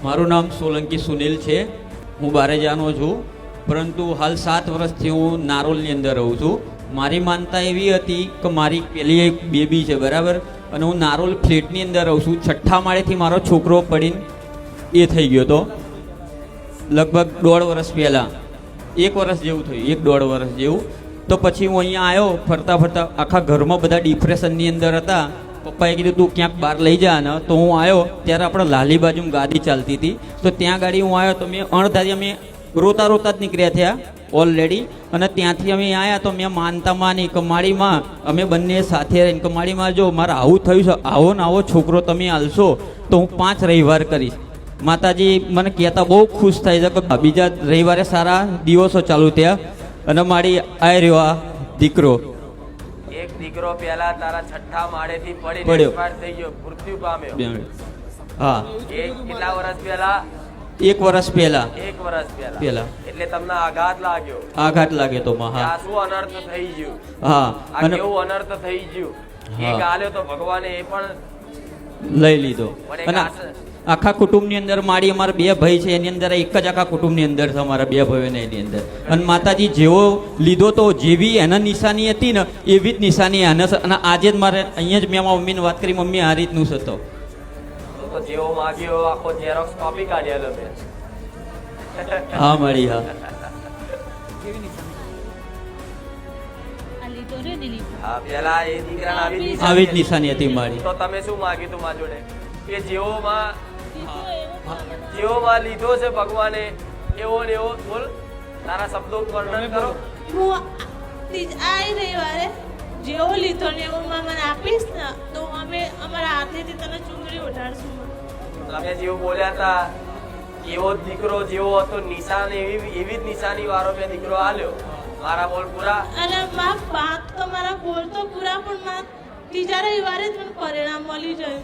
મારું નામ સોલંકી સુનિલ છે. હું બારેજાનો છું, પરંતુ હાલ 7 વર્ષથી હું નારોલની અંદર રહું છું. મારી માનતા એવી હતી કે મારી પેલી એક બેબી છે, બરાબર, અને હું નારોલ ફ્લેટની અંદર રહું છું. 6થા માળેથી મારો છોકરો પડીને એ થઈ ગયો હતો, લગભગ 1.5 વર્ષ પહેલાં, 1 વર્ષ જેવું થયું, 1-1.5 વર્ષ જેવું. તો પછી હું અહીંયા આવ્યો, ફરતા ફરતા આખા ઘરમાં બધા ડિપ્રેશનની અંદર હતા. પપ્પાએ કીધું તું ક્યાંક બહાર લઈ જા ને. તો હું આવ્યો ત્યારે આપણે લાલી બાજુમાં ગાડી ચાલતી હતી, તો ત્યાં ગાડી હું આવ્યો તો મેં અણધારી અમે રોતા રોતા જ નીકળ્યા થયા ઓલરેડી. અને ત્યાંથી અમે આવ્યા તો મેં માનતા માની કમાડીમાં અમે બંને સાથે રહીને કમાડીમાં, જો મારે આવું થયું છે, આવો ને આવો છોકરો તમે આલશો તો હું 5 રવિવાર કરીશ. માતાજી મને કહેતા બહુ ખુશ થાય છે કે બીજા રવિવારે સારા દિવસો ચાલુ થયા. અને મારી આ રહ્યો આ દીકરો. એક દીકરો પહેલા તારા 6થા માળેથી પડીને પડ્યો. એક્સપાયર થઈ ગયો, મૃત્યુ પામ્યો. હા, એ કેટલા વર્ષ પહેલા? 1 વર્ષ પહેલા. 1 વર્ષ પહેલા. પહેલા એટલે તમને આઘાત લાગ્યો, આઘાત લાગે તો માં. કે હા આ શું અનર્થ થઈ ગયું, હા, આ અને કેવું અનર્થ થઈ ગયું. હા. એક આલ્યો તો ભગવાને એ પણ લઈ લીધો. પણ એક અને આખા કુટુંબની અંદર મારી અમારા 2 ભાઈ છે, એની અંદર એક જ આખા કુટુંબની અંદર છે અમારા 2 ભાઈઓને એની અંદર. અને માતાજી જેવો લીધો તો જેવી એને નિશાની હતી ને એવી જ નિશાની એને છે. અને આજે જ મારે અહીંયા જ મેં મારા મમ્મીને વાત કરી, મમ્મી આ રીતનું છે. તો જેવો માગ્યો આખો ઝેરોક્સ કોપી કાઢ્યાલો મેં. હા મળી. હા હા, પેલા એ દીકરાને આવી જ નિશાની હતી મારી. તો તમે શું માગ્યું તું મારા જોડે? કે જેવો માં લીધો છે ભગવાને એવો ને એવો બોલ, તારા શબ્દો વર્ણન કરો. હું આ રવિવારે જેવો લીધો ને એવો માં મને આપીશ ને તો અમે અમારા હાથેથી તને ચુંદડી ઉઠાડશું. તમે જેવું બોલ્યા હતા એવો જ દીકરો જેવો હતો, નિશાન એવી જ નિશાની વાળો મેં દીકરો આલ્યો. મારા બોલ પૂરા. અને માં વાત તો મારા બોલ તો પૂરા, પણ માં ત્રીજા રવિવારે જ મને પરિણામ મળી જાય.